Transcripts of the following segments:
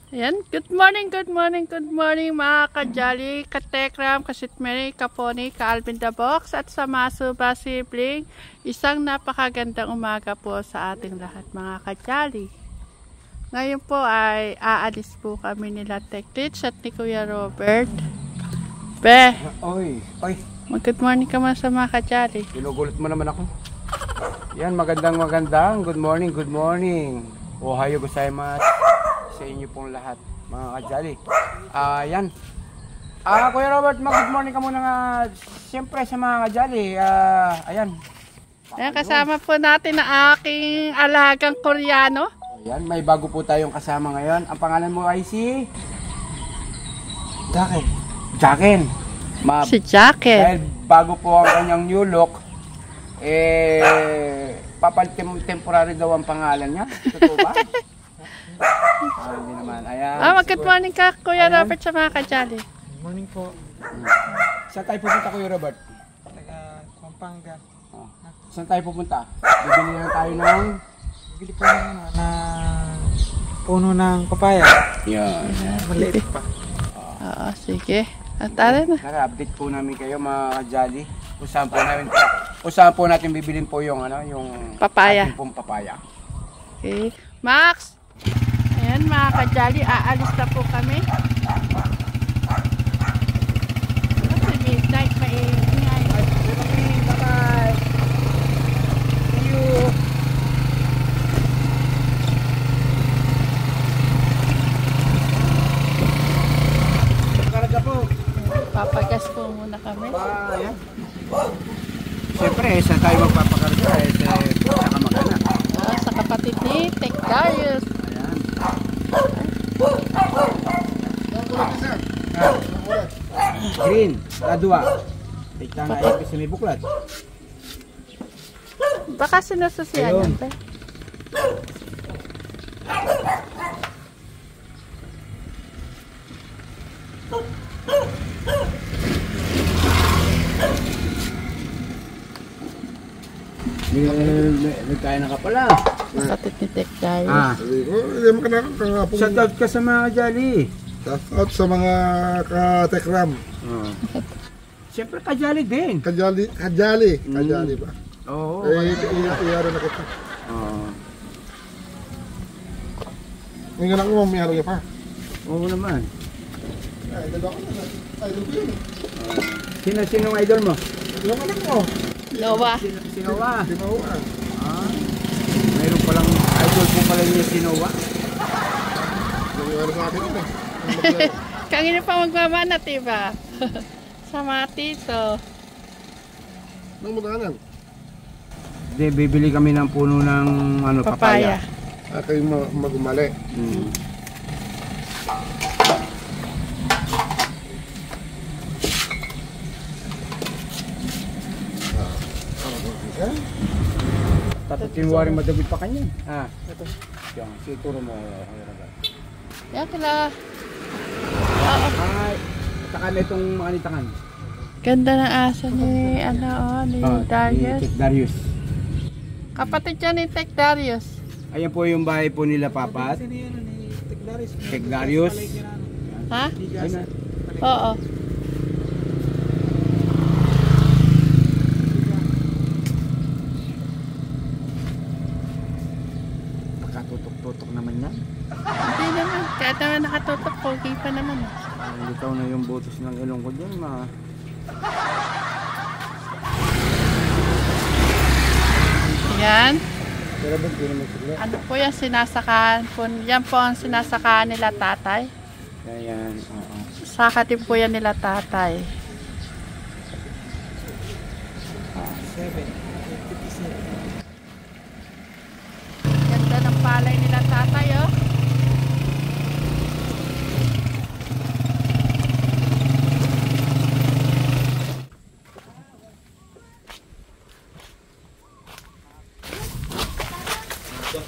Ayan, good morning, good morning, good morning mga ka-Jolly, ka-Tekram, ka-Sitmeri, ka-Pony, ka-Alvin the Box at sa mga Suba sibling. Isang napakagandang umaga po sa ating lahat mga ka-Jolly. Ngayon po ay aalis po kami nila Teklits at ni Kuya Robert. Be! Oy! Good morning ka man sa mga ka-Jolly. Ginugulat mo naman ako. Yan, magandang good morning, good morning. Ohayo gozaimasu sa inyo pong lahat, mga ka-Jolly. Yan. Kuya Robert, good morning ka muna nga. Siyempre sa mga ka-Jolly. Ayan. Ayan, kasama po natin na aking alagang Koreano. Ayan, may bago po tayong kasama ngayon. Ang pangalan mo ay si... Jaken. Si Jaken. Dahil bago po ang kanyang new look, temporary daw ang pangalan niya. Totoo ba? Hindi naman. Ayan. Good morning ka, Kuya Robert, sa mga ka-Jolly. Good morning po. Saan tayo pupunta, Kuya Robert? Taga Pampanga. Saan tayo pupunta? Bibili na tayo ng... Bili po na puno ng papaya. Yan. Maliit pa. Oo, sige. At tara na. Naka-update po namin kayo, mga ka-Jolly. Kung saan po natin bibilin po yung, yung Papaya. ating pong papaya. Okay. Max! Ayan mga ka-Jolly, aalis na po kami. Kasi midnight, maingay. Bye-bye! See you! Karga po! Papagas po muna kami. Ayan. Siyempre, saan tayo magpapakarga? Sa kamag-anak. Sa kapatid ni Tek Darius. Ayan. Green, kadua. Tignan na ipis sa may buklat. Baka sinususiyan yan, te. Nagkaya na ka pala. Kapatid ni Tek Darius. Hindi mo ka nakakapong... Shoutout ka sa mga Jolly. Shoutout sa mga ka-Tekram. Siyempre ka-Jolly din. Kajali ba? Oo. Iyaro na kita. Oo. Ngayon lang mo, mayaro ka pa. Oo naman. Idol ako na. Idol ko yun. Sino ang idol mo? Yung anak mo. Noah. Sinowa. Si Maua. Mayroon palang idol po pala niya Sinowa. Yung sa akin yun eh. Kangina pa magmamanat, diba? Sa mga tito. Nang mutahanan. Hindi, bibili kami ng puno ng papaya. Kayo magumali. Tapos tinuwari madagod pa kanya. Ito. Yan, situro mo. Yan kila. Ay, takan na itong mga nitakan. Ganda ng asa ni, ni Darius. Tek Darius. Kapatid niya ni Tek Darius. Ayan po yung bahay po nila, Papat. Tek Darius. Ha? Ayan. Oo. Nakatutok-tutok naman yan. Hindi naman. Kahit naman nakatutok, pogi pa naman. Litaw na yung butos ng ilong ko dyan, Yan. Pero ba't di naman sila? Ano po yan sinasakahan po? Yan po ang sinasakahan nila tatay. Ayan, oo. Saka din po yan nila tatay. 7. Ganda ng palay nila tatay, oh.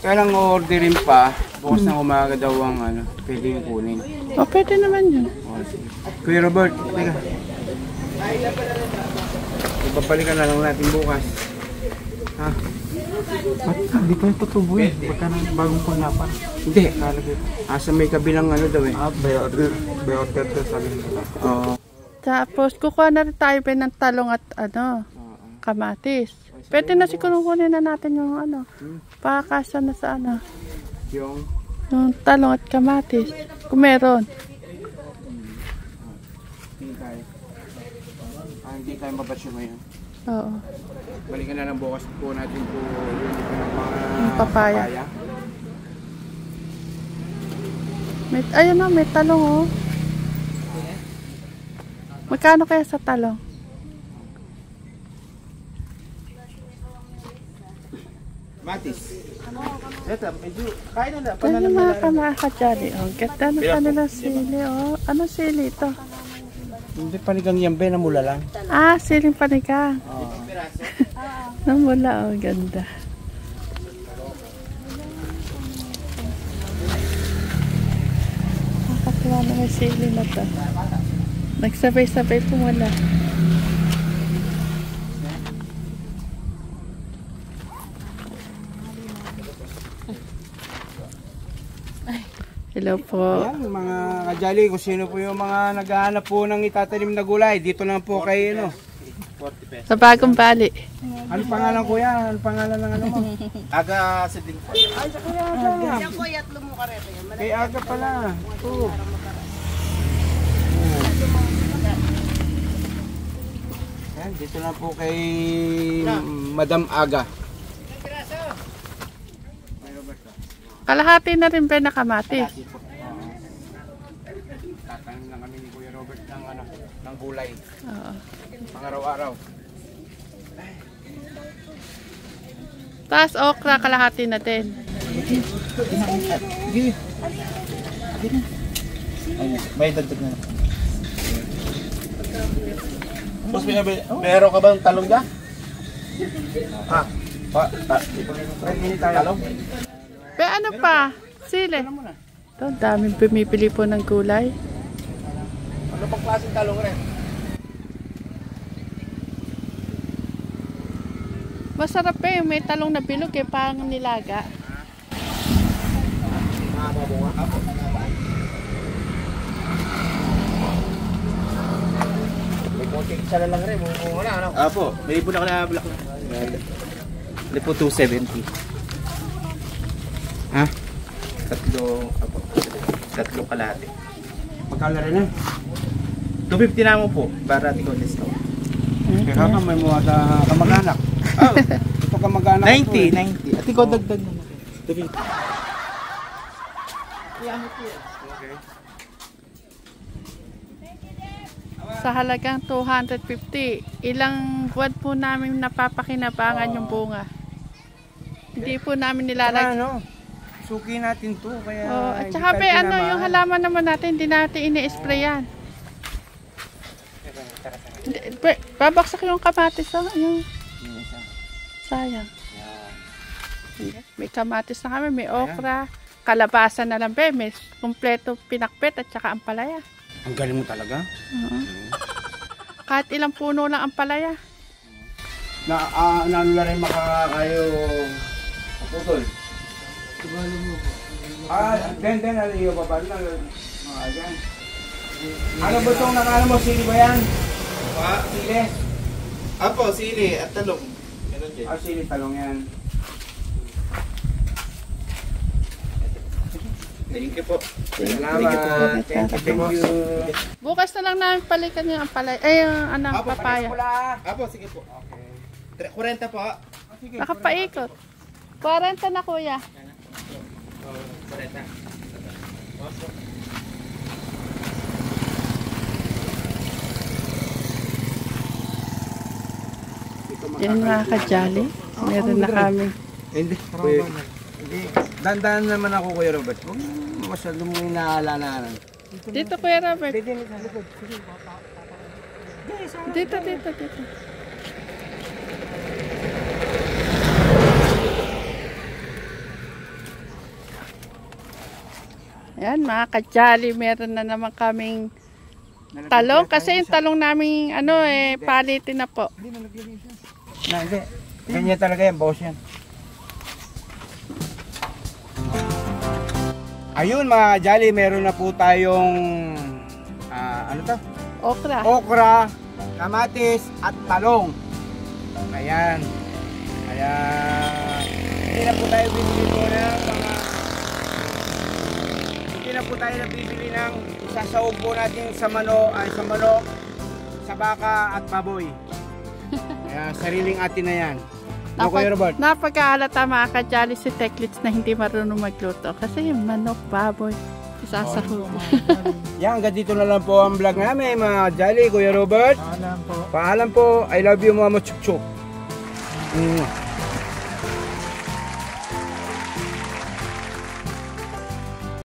Kaya lang orderin pa, bukas na umaga daw ang pwede yung kunin. Pwede naman yun. Kuya Robert, teka. Ibabalikan na lang natin bukas. Ha? Hindi kayo tutubo eh. Pagka ng bagong panglapan. Hindi. Lalagay. Sa may kabilang ano daw eh. By order. By order to sabi nila. Oo. Tapos, kukuha na rin tayo ba ng talong at kamatis. Pwede na siguro kunin na natin yung pakakasa na sa Yung talong at kamatis. Kung meron. hindi tayo mabasyo ngayon. Oo. Balikan na lang bukas po natin po yung mga Papaya. Ayun na, may talong oh. Magkano kaya sa talong? Matis. Ito, medyo kain na. Ano mga kadyali? Oh, ganda na kanila sili. Oh. Ano sili ito? Hindi panigang yambe na mula lang. Siling panigang. Oo. Namula, oh, ganda. Nakakatuwa na may sili na to. Nagsabay-sabay pumula. Hello po. Ayan, mga kajali, kung sino po yung mga naghahanap po ng itatanim na gulay, dito lang po kay Sa Bagong Bali. Ano pangalan kuya? Ano pangalan ng ano mo? Aga sa din po. Ay, sa kuya Aga. Yan po, yatlo mo karete. Kay Aga pala. Oo. Yan, dito lang po kay Madam Aga. Kalahati na rin ba na kamatis? Tatanim lang kami ni Kuya Robert ng gulay. Oo. Pang araw-araw. Tapos okra, kalahati na din. May dagdag na. Boss, meron ka bang talong dyan? Ha? Talong? Pero ano pa? Sili. Ito, daming pumipili po ng gulay. Ano pang klaseng talong rin? Masarap eh, may talong na bilog eh, parang nilaga. May konting isa lang rin. Wala, ano? Apo, may ibon ako na black na. Hindi po 270. Ha? Tatlo kalahati. Magkala rin eh. 250 na mo po, para ikaw discount. Kaya ka may mga kamag-anak. Oh, Ito kamag-anak. 90. At ikaw dagdag naman. 250. Sa halagang 250, ilang buwan po namin napapakinabangan yung bunga. Hindi po namin nilalagay. Ano? Suki natin to. Kaya At hindi saka tayo pa tinamaan. yung halaman naman natin, hindi natin ini-sprayan. Babaksak yung kamatis. Yung sayang. May kamatis na kami, may okra, kalabasa na lang, may kumpleto pinakpet at saka ampalaya. Ang galing mo talaga. Kahit ilang puno lang ampalaya. Ano na rin makakayo putol. Den, ano yung babal na mga dyan. Ano ba itong nakala mo? Sili ba yan? Sili? Apo, sili at talong. Ganun din. Sili, talong yan. Thank you po. Salamat. Thank you. Bukas na lang namin palikan yung ampalaya, yung papaya. Apo, sige po. Okay. 40 po. Nakapaikot. 40 na kuya. 40. Yan mga kajali. Meron na kami. Hindi. Dandan naman ako, Kuya Robert. Masyado mo inaalalanan. Dito kuya Robert. Dito. Ayan mga kajali, meron na naman kaming talong. Kasi yung talong namin palitin na po. Hindi. Ganyan talaga yan, boss yan. Ayun mga Jolly, meron na po tayong ano to? Okra. Okra, kamatis at talong. Ayan. Kaya hindi na po tayo bibili po ng mga hindi na po tayo nabibili ng isasaog po natin sa manok, sa baka at baboy. Kaya sariling atin na yan. Ano Kuya Robert? Napag-aalata mga ka-jolly si Teklits na hindi marunong magluto. Kasi yung manok, baboy, isasahog. Yan, hanggang dito na lang po ang vlog namin mga Jolly. Kuya Robert, Paalam po. paalam po. I love you mga machuk-chuk.